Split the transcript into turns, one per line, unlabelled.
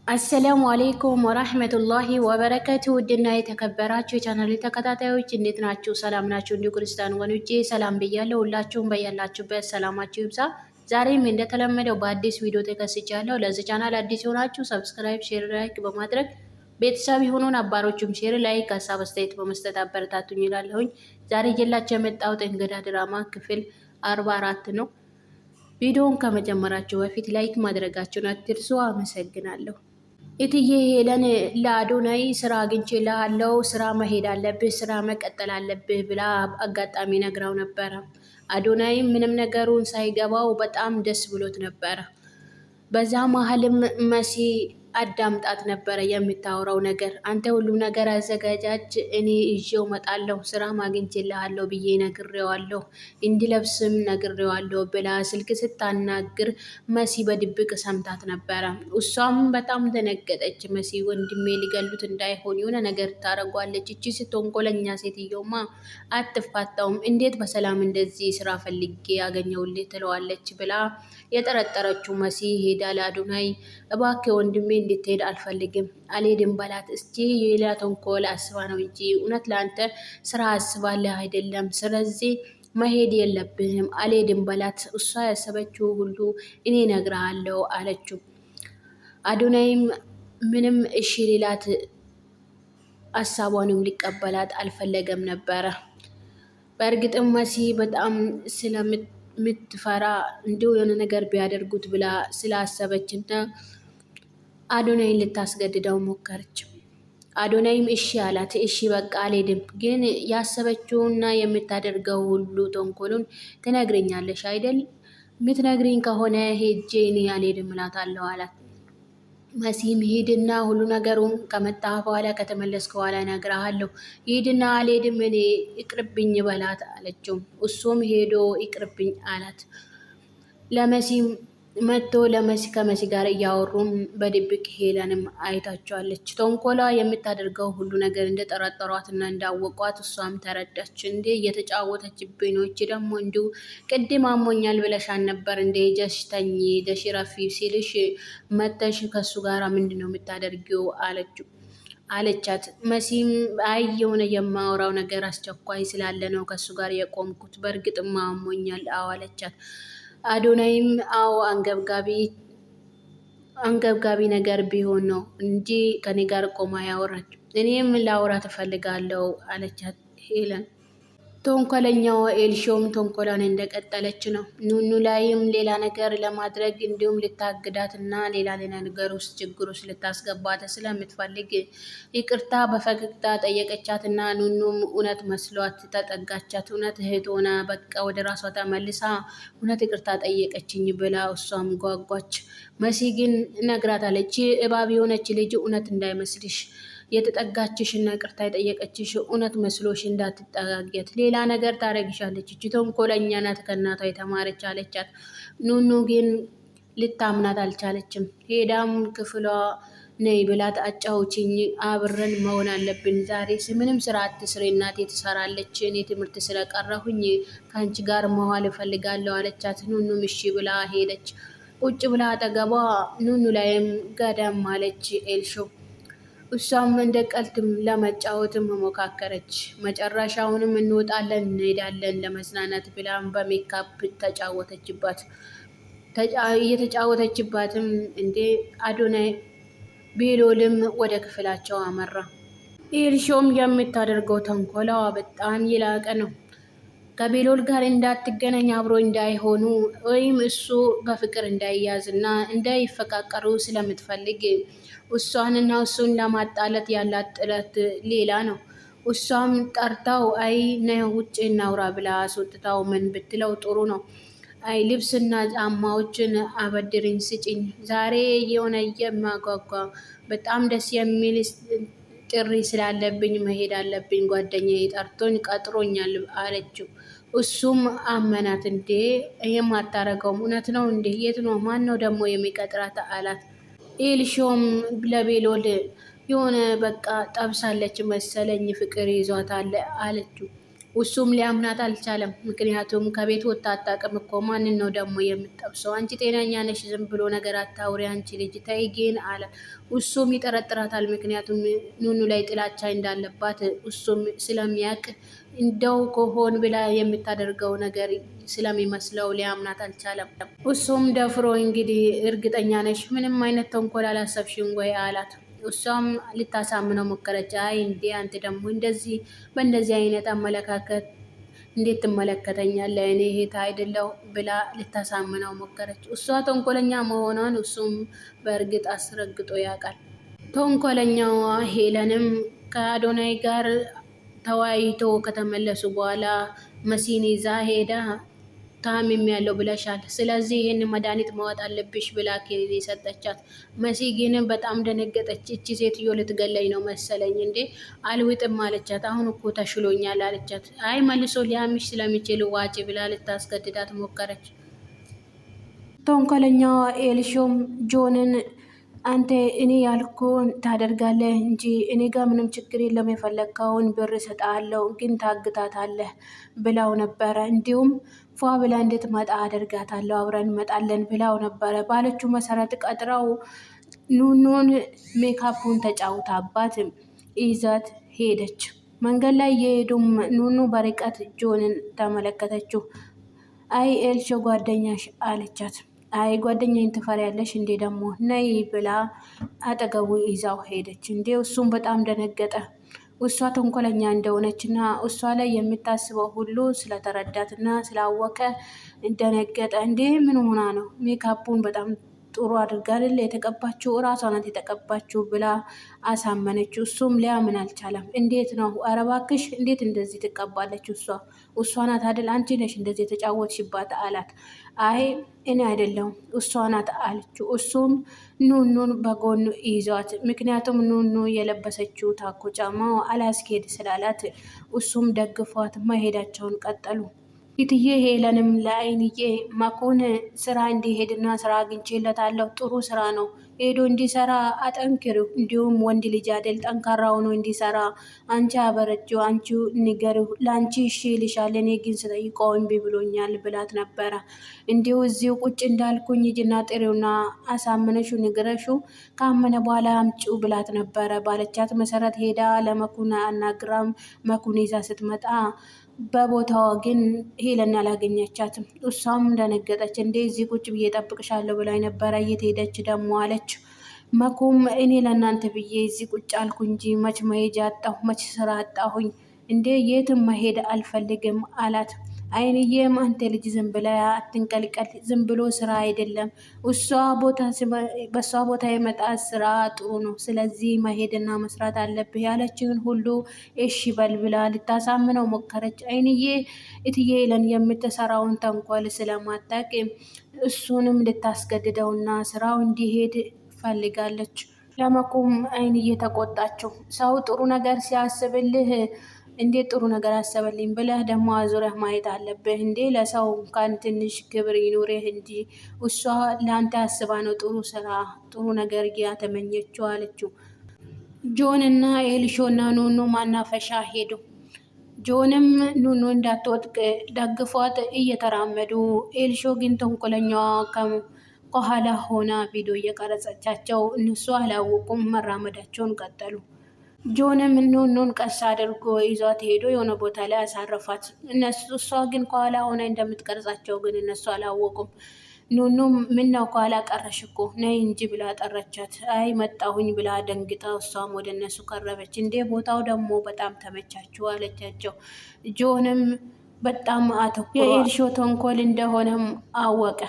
አሰላሙ አሌይኩም ወራህመቱላሂ ወበረከቱ። ውድና የተከበራችሁ የቻናል ተከታታዮች እንዴት ናችሁ? ሰላም ናችሁ? እንዲሁ ክርስቲያን ወገኖቼ ሰላም ብያለሁ። ሁላችሁም በያላችሁበት ሰላማችሁ ይብዛ። ዛሬም እንደተለመደው በአዲስ ቪዲዮ ተከስቻለሁ። ለዚህ ቻናል አዲስ የሆናችሁ ሰብስክራይብ፣ ሼር፣ ላይክ በማድረግ ቤተሰብ የሆኑን አባሮቹም ሼር፣ ላይክ፣ ሀሳብ አስተያየት በመስጠት አበረታቱኝ ይላለሁኝ። ዛሬ ይዤላችሁ የመጣሁት እንግዳ ድራማ ክፍል 44 ነው። ቪዲዮውን ከመጀመራችሁ በፊት ላይክ ማድረጋችሁን አትርሱ። አመሰግናለሁ። እትዬ ሄለን ለአዶናይ ስራ አግኝቼልሃለሁ፣ ስራ መሄድ አለብህ፣ ስራ መቀጠል አለብህ ብላ አጋጣሚ ነግራው ነበረ። አዶናይም ምንም ነገሩን ሳይገባው በጣም ደስ ብሎት ነበረ። በዛ መሀልም መሲ አዳምጣት ነበረ የምታወራው ነገር። አንተ ሁሉም ነገር አዘጋጃጅ፣ እኔ ይዤው መጣለሁ፣ ስራ አግኝቼልሃለሁ ብዬ ነግሬዋለሁ፣ እንዲለብስም ነግሬዋለሁ ብላ ስልክ ስታናግር መሲ በድብቅ ሰምታት ነበረ። እሷም በጣም ደነገጠች። መሲ ወንድሜ ሊገሉት እንዳይሆን የሆነ ነገር ታረጓለች፣ እቺ ስትንኮለኛ ሴትዮማ አትፋታውም፣ እንዴት በሰላም እንደዚህ ስራ ፈልጌ ያገኘውልህ ትለዋለች ብላ የጠረጠረችው መሲ ሄዳ ለአዶናይ እባክህ ወንድሜ እንድትሄድ አልፈልግም፣ አልሄድም በላት። እስቲ የሌላ ተንኮል አስባ ነው እንጂ እውነት ለአንተ ስራ አስባለህ አይደለም። ስለዚህ መሄድ የለብህም፣ አልሄድም በላት። እሷ ያሰበችው ሁሉ እኔ እነግርሃለሁ አለችው። አዶናይም ምንም እሺ ሌላት ሀሳቧንም ሊቀበላት አልፈለገም ነበረ። በእርግጥም መሲ በጣም ስለምትፈራ እንዲሁ የሆነ ነገር ቢያደርጉት ብላ ስላሰበችና አዶናይን ልታስገድደው ሞከረች። አዶናይም እሺ አላት። እሺ በቃ አልሄድም፣ ግን ያሰበችውና የምታደርገው ሁሉ ተንኮሉን ትነግረኛለሽ አይደል? የምትነግሪኝ ከሆነ ሄጄ እኔ አልሄድም እላታለሁ አላት። መሲም ሂድና ሁሉ ነገሩን ከመጣ በኋላ ከተመለስክ በኋላ እነግርሃለሁ፣ ሂድና አልሄድም እኔ ይቅርብኝ በላት አለችው። እሱም ሄዶ ይቅርብኝ አላት። ለመሲም መጥቶ ከመሲ ጋር እያወሩም በድብቅ ሄለንም አይታቸዋለች። ተንኮላ የምታደርገው ሁሉ ነገር እንደጠረጠሯትና እንዳወቋት እሷም ተረዳች። እንዴ እየተጫወተችብኝ ነው፣ እቺ ደግሞ እንዲሁ ቅድም አሞኛል ብለሻን ነበር እንዴ ጀሽ ተኝ ደሽ ረፊ ሲልሽ መተሽ ከሱ ጋር ምንድን ነው የምታደርጊው አለቻት። መሲም አይ የሆነ የማወራው ነገር አስቸኳይ ስላለ ነው ከሱ ጋር የቆምኩት፣ በእርግጥም አሞኛል አለቻት። አዶናይም አዎ አንገብጋቢ ነገር ቢሆን ነው እንጂ ከኔ ጋር ቆማ ያወራች፣ እኔም ላውራ ትፈልጋለሁ አለቻት ሄለን። ተንኮለኛዋ ኤልሾም ተንኮሏን እንደቀጠለች ነው። ኑኑ ላይም ሌላ ነገር ለማድረግ እንዲሁም ልታግዳት እና ሌላ ነገር ውስጥ ችግር ውስጥ ልታስገባት ስለምትፈልግ ይቅርታ በፈገግታ ጠየቀቻት እና ኑኑም እውነት መስሏት ተጠጋቻት። እውነት እህት ሆና በቃ ወደ ራሷ ተመልሳ እውነት ይቅርታ ጠየቀችኝ ብላ እሷም ጓጓች። መሲ ግን ነግራታለች፣ እባብ የሆነች ልጅ እውነት እንዳይመስልሽ የተጠጋችሽ እና ቅርታ የጠየቀችሽ እውነት መስሎሽ እንዳትጠጋጌት ሌላ ነገር ታረግሻለች። እቺ ተንኮለኛ ናት፣ ከእናቷ የተማረች አለቻት። ኑኑ ግን ልታምናት አልቻለችም። ሄዳም ክፍሏ ነይ ብላት አጫውችኝ፣ አብረን መሆን አለብን ዛሬ ምንም ስራ አትስሪ፣ እናቴ ትሰራለች፣ እኔ ትምህርት ስለቀረሁኝ ከአንቺ ጋር መዋል እፈልጋለሁ አለቻት። ኑኑም እሺ ብላ ሄደች። ቁጭ ብላ አጠገቧ ኑኑ ላይም ገደም አለች ኤልሾ። እሷም እንደ ቀልድም ለመጫወትም ሞካከረች። መጨረሻውንም እንወጣለን እንሄዳለን ለመዝናናት ብላም በሜካፕ ተጫወተችባት። እየተጫወተችባትም እንዴ አዶናይ ቤሎልም ወደ ክፍላቸው አመራ። ኤልሾም የምታደርገው ተንኮሏ በጣም የላቀ ነው። ከቤሎል ጋር እንዳትገናኝ አብሮ እንዳይሆኑ ወይም እሱ በፍቅር እንዳይያዝ እና እንዳይፈቃቀሩ ስለምትፈልግ እሷንና እሱን ለማጣለት ያላት ጥረት ሌላ ነው። እሷም ጠርታው አይ ነይ ውጭ እናውራ ብላ አስወጥታው ምን ብትለው ጥሩ ነው፣ አይ ልብስና ጫማዎችን አበድርኝ ስጭኝ፣ ዛሬ የሆነ የማጓጓ በጣም ደስ የሚል ጥሪ ስላለብኝ መሄድ አለብኝ፣ ጓደኛዬ ጠርቶኝ ቀጥሮኛል አለችው። እሱም አመናት። እንዴ ይሄም አታረገውም፣ እውነት ነው እንዴ? የት ነው? ማን ነው ደግሞ የሚቀጥራት አላት። ኤልሾም ለቤሎል የሆነ በቃ ጠብሳለች መሰለኝ ፍቅር ይዟታል አለችው። እሱም ሊያምናት አልቻለም። ምክንያቱም ከቤት ወጥታ አታውቅም እኮ ማንን ነው ደግሞ የምትጠብሰው? አንቺ ጤነኛ ነሽ? ዝም ብሎ ነገር አታውሪ አንቺ ልጅ ተይ ግን አለ። እሱም ይጠረጥራታል። ምክንያቱም ኑኑ ላይ ጥላቻ እንዳለባት እሱም ስለሚያውቅ እንደው ከሆን ብላ የምታደርገው ነገር ስለሚመስለው ሊያምናት አልቻለም። እሱም ደፍሮ እንግዲህ እርግጠኛ ነሽ ምንም አይነት ተንኮል አላሰብሽም ወይ አላት። እሷም ልታሳምነው ሞከረች። አይ እንዴ አንተ ደግሞ እንደዚህ በእንደዚህ አይነት አመለካከት እንዴት ትመለከተኛለህ? እኔ እህት አይደለሁ ብላ ልታሳምነው ሞከረች። እሷ ተንኮለኛ መሆኗን እሱም በእርግጥ አስረግጦ ያውቃል። ተንኮለኛዋ ሄለንም ከአዶናይ ጋር ተወያይቶ ከተመለሱ በኋላ መሲን ይዛ ሄዳ ታምሜያለሁ ብለሻል፣ ስለዚህ ይህን መድኃኒት ማዋጥ አለብሽ ብላ ኪኒን ሰጠቻት። መሲ ግን በጣም ደነገጠች። እቺ ሴትዮ ልትገለኝ ነው መሰለኝ እንዴ አልውጥም አለቻት። አሁን እኮ ተሽሎኛል አለቻት። አይ መልሶ ሊያምሽ ስለሚችል ዋጪ ብላ ልታስገድዳት ሞከረች። ተንኮለኛዋ ኤልሾም ጆንን አንተ እኔ ያልኩን ታደርጋለህ እንጂ እኔ ጋር ምንም ችግር የለም፣ የፈለግከውን ብር እሰጥሃለሁ፣ ግን ታግታታለህ ብላው ነበረ። እንዲሁም ፏ ብላ እንድትመጣ አደርጋታለሁ፣ አብረን እንመጣለን ብላው ነበረ። ባለችው መሰረት ቀጥረው ኑኑን ሜካፑን ተጫውታባት ይዛት ሄደች። መንገድ ላይ የሄዱም ኑኑ በርቀት ጆንን ተመለከተችው። አይ ኤልሾ ጓደኛሽ አለቻት። አይ ጓደኛዬን ትፈሪያለሽ እንዴ ደግሞ ነይ ብላ አጠገቡ ይዛው ሄደች። እንዴ እሱም በጣም ደነገጠ። እሷ ተንኮለኛ እንደሆነችና እሷ ላይ የምታስበው ሁሉ ስለተረዳትና ስላወቀ ደነገጠ። እንዴ ምን ሆና ነው? ሜካፑን በጣም ጥሩ አድርጋ አይደል የተቀባችው፣ እራሷ ናት የተቀባችው ብላ አሳመነችው። እሱም ሊያምን አልቻለም። እንዴት ነው? ኧረ እባክሽ እንዴት እንደዚህ ትቀባለች? እሷ ናት አይደል? አንቺ ነሽ እንደዚህ የተጫወትሽባት አላት። አይ እኔ አይደለሁም እሷ ናት አለችው። እሱም ኑኑን በጎኑ ይዟት፣ ምክንያቱም ኑኑ የለበሰችው ታኮ ጫማው አላስኬድ ስላላት እሱም ደግፏት መሄዳቸውን ቀጠሉ። እትዬ ሄለንም ለአይንዬ መኩን ስራ እንዲሄድና ስራ አግኝቼለታለሁ፣ ጥሩ ስራ ነው ሄዶ እንዲሰራ አጠንክሪው፣ እንዲሁም ወንድ ልጅ አይደል ጠንካራ ሆኖ እንዲሰራ አንቺ አበረችው፣ አንቺ ንገሪው፣ ለአንቺ እሺ ይልሻል፣ እኔ ግን ስጠይቀው እምቢ ብሎኛል ብላት ነበረ። እንዲሁ እዚሁ ቁጭ እንዳልኩኝ ሂጂና ጥሪውና አሳምነሹ ንግረሹ፣ ካመነ በኋላ አምጪው ብላት ነበረ። ባለቻት መሰረት ሄዳ ለመኩን አናግራም መኩን ይዛ ስትመጣ በቦታዋ ግን ሄለን አላገኘቻትም። እሷም ደነገጠች። እንዴ እዚህ ቁጭ ብዬ ጠብቅሻለሁ ብላኝ ነበረ የት ሄደች ደግሞ አለች። መኩም እኔ ለእናንተ ብዬ እዚህ ቁጭ አልኩ እንጂ መች መሄጃ አጣሁ፣ መች ስራ አጣሁኝ፣ እንዴ የትም መሄድ አልፈልግም አላት። አይንዬም አንተ ልጅ ዝም ብለህ አትንቀልቀል፣ ዝም ብሎ ስራ አይደለም በሷ ቦታ የመጣ ስራ ጥሩ ነው፣ ስለዚህ መሄድና መስራት አለብህ ያለችውን ሁሉ እሺ በል ብላ ልታሳምነው ሞከረች። አይንዬ እትዬ ሄለን የምትሰራውን ተንኮል ስለማታውቅ እሱንም ልታስገድደውና ስራው እንዲሄድ ፈልጋለች። ለመኩም አይንዬ ተቆጣችው። ሰው ጥሩ ነገር ሲያስብልህ እንዴት ጥሩ ነገር አሰበልኝ ብለህ ደግሞ አዙረህ ማየት አለብህ እንዴ? ለሰው እንኳን ትንሽ ክብር ይኑርህ እንጂ እሷ ለአንተ አስባ ነው ጥሩ ስራ ጥሩ ነገር ያተመኘችው አለችው። ጆን እና ኤልሾና ኑኑ ማናፈሻ ሄዱ። ጆንም ኑኑ እንዳትወጥቅ ደግፏት እየተራመዱ፣ ኤልሾ ግን ተንኮለኛዋ ከኋላ ሆና ቪዲዮ እየቀረጸቻቸው እነሱ አላወቁም። መራመዳቸውን ቀጠሉ። ጆንም ኑኑን ቀስ አድርጎ ይዟት ሄዶ የሆነ ቦታ ላይ አሳረፋት። እሷ ግን ከኋላ ሆና እንደምትቀርጻቸው ግን እነሱ አላወቁም። ኑኑም ምነው ከኋላ ቀረሽ እኮ ነይ እንጂ ብላ ጠረቻት። አይ መጣሁኝ ብላ ደንግጣ እሷም ወደ እነሱ ቀረበች። እንዴ ቦታው ደግሞ በጣም ተመቻችሁ አለቻቸው። ጆንም በጣም አተኩሯል። የኤልሾ ተንኮል እንደሆነም አወቀ።